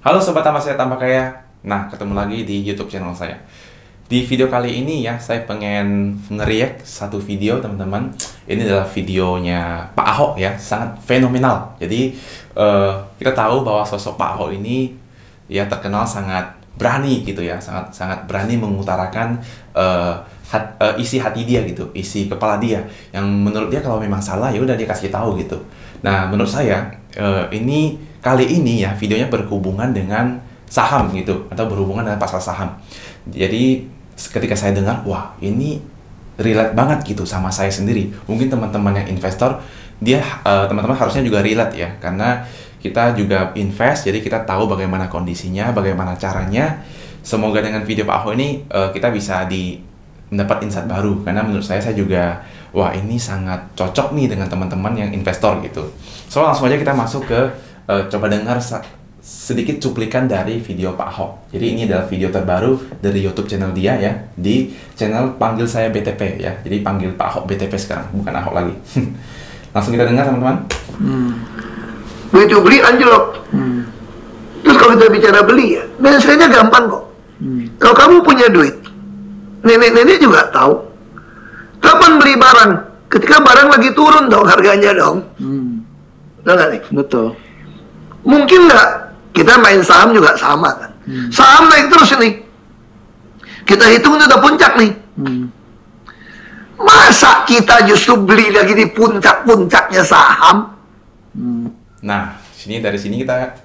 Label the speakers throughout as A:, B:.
A: Halo Sobat Tambah Saya Tambah Kaya. Nah, ketemu lagi di YouTube channel saya. Di video kali ini ya, saya pengen nge-react satu video teman-teman. Ini adalah videonya Pak Ahok ya, sangat fenomenal. Jadi kita tahu bahwa sosok Pak Ahok ini ya terkenal sangat berani gitu ya, sangat berani mengutarakan isi hati dia gitu, isi kepala dia. Yang menurut dia kalau memang salah ya udah dia kasih tahu gitu. Nah, menurut saya ini kali ini ya videonya berhubungan dengan saham gitu, atau berhubungan dengan pasar saham. Jadi ketika saya dengar, wah ini relate banget gitu sama saya sendiri. Mungkin teman-teman yang investor, teman-teman harusnya juga relate ya, karena kita juga invest, jadi kita tahu bagaimana kondisinya, bagaimana caranya. Semoga dengan video Pak Ahok ini kita bisa mendapat insight baru, karena menurut saya juga, wah ini sangat cocok nih dengan teman-teman yang investor gitu. So langsung aja kita masuk ke coba dengar sedikit cuplikan dari video Pak Ahok. Jadi ini adalah video terbaru dari YouTube channel dia ya, di channel Panggil Saya BTP ya. Jadi panggil Pak Ahok BTP sekarang, bukan Ahok lagi. Langsung kita dengar teman-teman.
B: Begitu beli anjlok. Terus kalau kita bicara beli ya, mindsetnya gampang kok. Kalau kamu punya duit, nenek-nenek juga tahu kapan beli barang. Ketika barang lagi turun dong harganya dong. Betul nggak nih?
C: Betul.
B: Mungkin nggak kita main saham juga sama kan? Saham naik terus nih. Kita hitung itu udah puncak nih. Masa kita justru beli lagi di puncak-puncaknya saham?
A: Nah, dari sini kita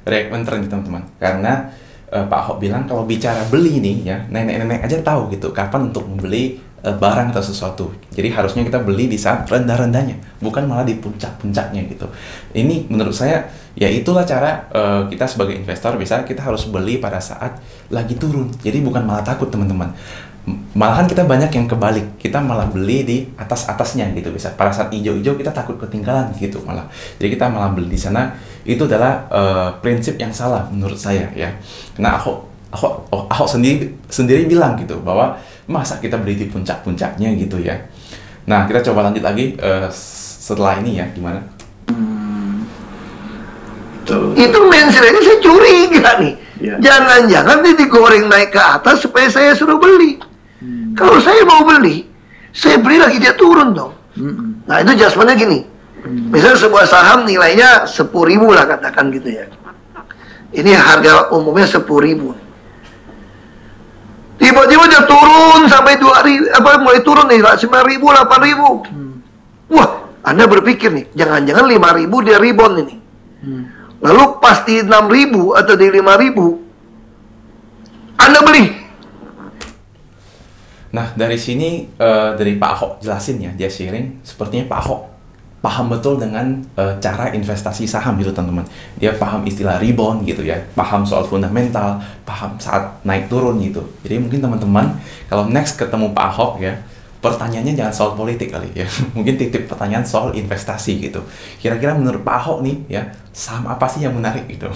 A: react nih teman-teman. Karena Pak Ahok bilang kalau bicara beli nih ya, nenek-nenek aja tahu gitu kapan untuk membeli barang atau sesuatu. Jadi harusnya kita beli di saat rendah-rendahnya, bukan malah di puncak-puncaknya gitu. Ini menurut saya ya itulah cara kita sebagai investor, bisa kita harus beli pada saat lagi turun. Jadi bukan malah takut teman-teman. Malahan kita banyak yang kebalik, kita malah beli di atas-atasnya gitu. Bisa pada saat hijau-hijau kita takut ketinggalan gitu malah. Jadi kita malah beli di sana. Itu adalah prinsip yang salah menurut saya ya. Karena Ahok sendiri bilang gitu bahwa masa kita beli di puncak-puncaknya gitu ya. Nah, kita coba lanjut lagi setelah ini ya, gimana?
B: Itu mindsetnya saya curiga nih. Jangan-jangan dia digoreng naik ke atas supaya saya suruh beli. Kalau saya mau beli, saya beli lagi dia turun dong. Nah, itu adjustmentnya gini. Misalnya sebuah saham nilainya 10.000 lah katakan gitu ya. Ini harga umumnya 10.000. Tiba-tiba dia turun sampai 2.000, mulai turun nih 9.000, 8.000. Wah, Anda berpikir nih, jangan-jangan 5.000 dia rebound ini. Lalu pasti 6.000 atau di 5.000, Anda beli.
A: Nah, dari sini dari Pak Ahok jelasin ya, dia sharing, sepertinya Pak Ahok paham betul dengan cara investasi saham gitu teman-teman. Dia paham istilah rebound gitu ya, paham soal fundamental, paham saat naik turun gitu. Jadi mungkin teman-teman kalau next ketemu Pak Ahok ya, pertanyaannya jangan soal politik kali ya. Mungkin titip pertanyaan soal investasi gitu. Kira-kira menurut Pak Ahok nih ya, saham apa sih yang menarik gitu?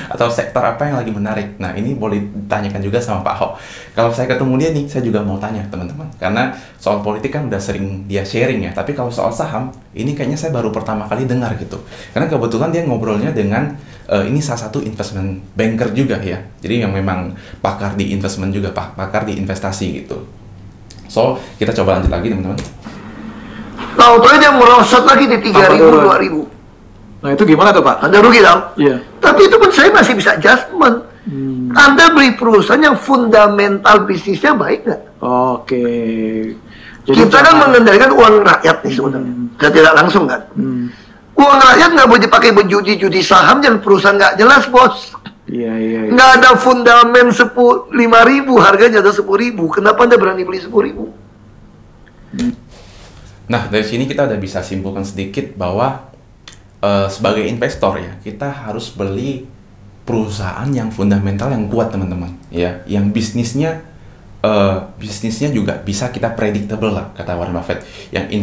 A: Atau sektor apa yang lagi menarik? Nah, ini boleh ditanyakan juga sama Pak Ahok. Kalau saya ketemu dia nih, saya juga mau tanya teman-teman. Karena soal politik kan udah sering dia sharing ya. Tapi kalau soal saham, ini kayaknya saya baru pertama kali dengar gitu. Karena kebetulan dia ngobrolnya dengan ini salah satu investment banker juga ya. Jadi yang memang pakar di investment juga, pakar di investasi gitu. So, kita coba lanjut lagi teman-teman.
B: Tahu-tahu dia merosot lagi di 3.000, 2.000.
C: Nah, itu gimana tuh Pak?
B: Anda rugi dong?
C: Iya.
B: Tapi itu pun saya masih bisa adjustment. Anda beli perusahaan yang fundamental bisnisnya baik nggak?
C: Oke. Jadi
B: Kita kan mengendalikan uang rakyat nih sebenarnya. Dan tidak langsung kan? Uang rakyat nggak boleh dipakai berjudi-judi saham dan perusahaan nggak jelas, bos.
C: Iya.
B: Nggak ada fundamen 5.000, harganya ada 10.000. Kenapa Anda berani beli 10.000?
A: Nah, dari sini kita udah bisa simpulkan sedikit bahwa sebagai investor ya, kita harus beli perusahaan yang fundamental yang kuat teman-teman ya, yang bisnisnya juga bisa kita predictable lah, kata Warren Buffett. Yang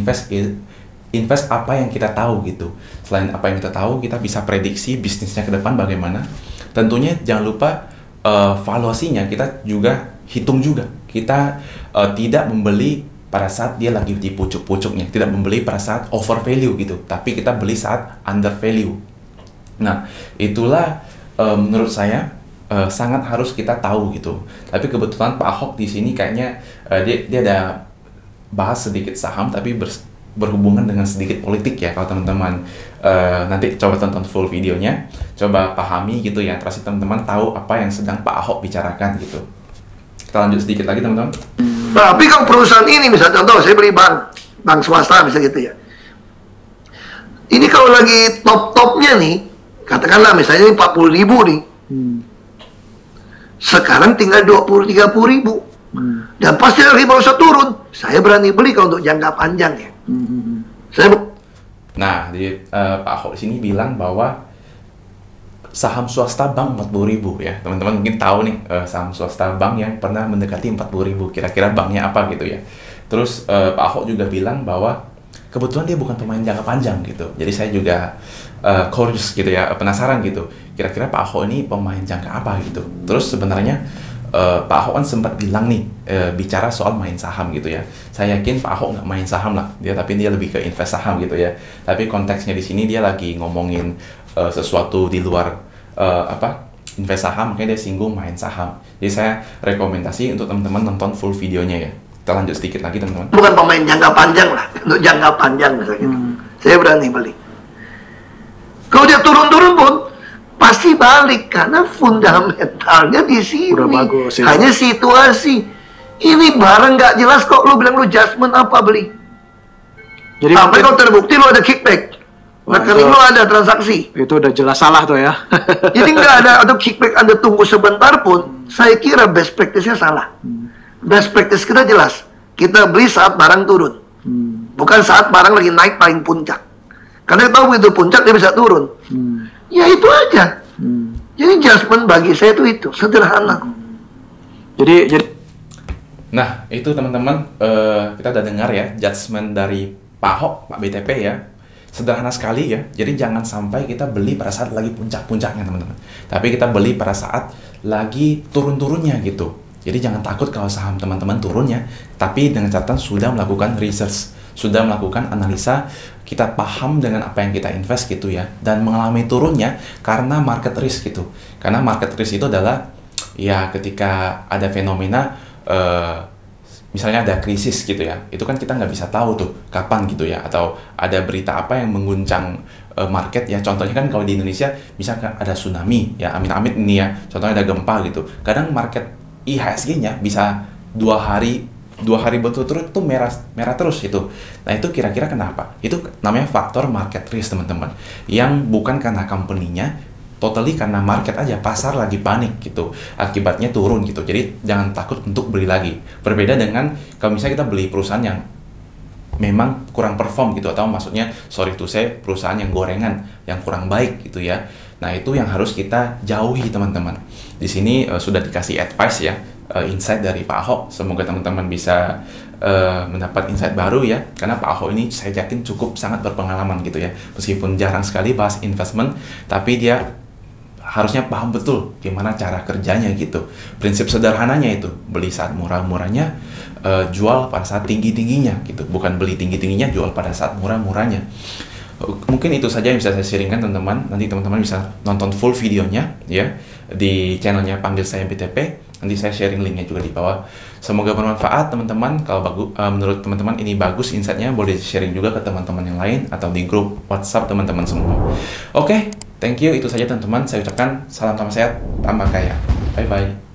A: invest apa yang kita tahu gitu. Selain apa yang kita tahu, kita bisa prediksi bisnisnya ke depan bagaimana. Tentunya jangan lupa valuasinya kita juga hitung juga. Kita tidak membeli pada saat dia lagi di pucuk-pucuknya, tidak membeli pada saat over value gitu, tapi kita beli saat under value. Nah, itulah menurut saya sangat harus kita tahu gitu. Tapi kebetulan Pak Ahok di sini kayaknya dia ada bahas sedikit saham, tapi berhubungan dengan sedikit politik ya. Kalau teman-teman nanti coba tonton full videonya, coba pahami gitu ya, terus teman-teman tahu apa yang sedang Pak Ahok bicarakan gitu. Kita lanjut sedikit lagi teman-teman.
B: Tapi kalau perusahaan ini, misalnya contoh, saya beli bank swasta misalnya gitu ya. Ini kalau lagi top-topnya nih, katakanlah misalnya 40.000 nih. Sekarang tinggal 20-30.000. Dan pasti lagi baru turun. Saya berani beli kalau untuk jangka panjang ya.
A: Nah, jadi Pak Ahok di sini bilang bahwa saham swasta bank 40.000 ya. Teman-teman mungkin tahu nih saham swasta bank yang pernah mendekati 40.000. Kira-kira banknya apa gitu ya. Terus Pak Ahok juga bilang bahwa kebetulan dia bukan pemain jangka panjang gitu. Jadi saya juga curious gitu ya, penasaran gitu. Kira-kira Pak Ahok ini pemain jangka apa gitu. Terus sebenarnya Pak Ahok kan sempat bilang nih, bicara soal main saham gitu ya. Saya yakin Pak Ahok nggak main saham lah, tapi dia lebih ke invest saham gitu ya. Tapi konteksnya di sini dia lagi ngomongin sesuatu di luar invest saham, makanya dia singgung main saham. Jadi saya rekomendasi untuk teman-teman nonton full videonya ya. Kita lanjut sedikit lagi teman-teman.
B: Bukan pemain jangka panjang lah, untuk jangka panjang misalnya. Saya berani beli. Kalau dia turun-turun pun pasti balik karena fundamentalnya di sini.
C: Udah bagus, ya.
B: Hanya situasi. Ini barang nggak jelas kok, lu bilang lu adjustment apa beli.
C: Jadi
B: sampai kalau terbukti lu ada kickback, rekening lu ada transaksi.
C: Itu udah jelas salah tuh ya.
B: Jadi nggak ada atau kickback, Anda tunggu sebentar pun, saya kira best practice-nya salah. Best practice kita jelas, kita beli saat barang turun, bukan saat barang lagi naik paling puncak. Karena tahu begitu puncak dia bisa turun. Ya itu aja. Jadi adjustment bagi saya itu sederhana.
C: Jadi
A: Nah, itu teman-teman, kita udah dengar ya judgement dari Pak Ahok, Pak BTP ya. Sederhana sekali ya. Jadi jangan sampai kita beli pada saat lagi puncak-puncaknya teman-teman. Tapi kita beli pada saat lagi turun-turunnya gitu. Jadi jangan takut kalau saham teman-teman turunnya, tapi dengan catatan sudah melakukan research, sudah melakukan analisa, kita paham dengan apa yang kita invest gitu ya, dan mengalami turunnya karena market risk gitu. Karena market risk itu adalah ya ketika ada fenomena misalnya ada krisis gitu ya, itu kan kita nggak bisa tahu tuh kapan gitu ya, atau ada berita apa yang mengguncang market ya. Contohnya kan kalau di Indonesia misalkan ada tsunami ya, amit-amit ini ya, contohnya ada gempa gitu, kadang market IHSG-nya bisa dua hari berturut-turut tuh merah terus itu. Nah itu kira-kira kenapa? Itu namanya faktor market risk teman-teman, yang bukan karena company-nya, totally karena market aja, pasar lagi panik gitu, akibatnya turun gitu. Jadi jangan takut untuk beli lagi. Berbeda dengan kalau misalnya kita beli perusahaan yang memang kurang perform gitu, atau maksudnya sorry to say perusahaan yang gorengan, yang kurang baik gitu ya. Nah itu yang harus kita jauhi teman-teman. Di sini sudah dikasih advice ya, insight dari Pak Ahok. Semoga teman-teman bisa mendapat insight baru ya, karena Pak Ahok ini saya yakin cukup sangat berpengalaman gitu ya. Meskipun jarang sekali bahas investment, tapi dia harusnya paham betul gimana cara kerjanya gitu. Prinsip sederhananya itu, beli saat murah-murahnya, jual pada saat tinggi-tingginya gitu. Bukan beli tinggi-tingginya, jual pada saat murah-murahnya. Mungkin itu saja yang bisa saya sharingkan teman-teman. Nanti teman-teman bisa nonton full videonya ya di channelnya Panggil Saya BTP. Nanti saya sharing linknya juga di bawah. Semoga bermanfaat teman-teman. Kalau menurut teman-teman ini bagus insight-nya, boleh sharing juga ke teman-teman yang lain atau di grup WhatsApp teman-teman semua. Oke, thank you. Itu saja teman-teman. Saya ucapkan salam tambah sehat, tambah kaya. Bye-bye.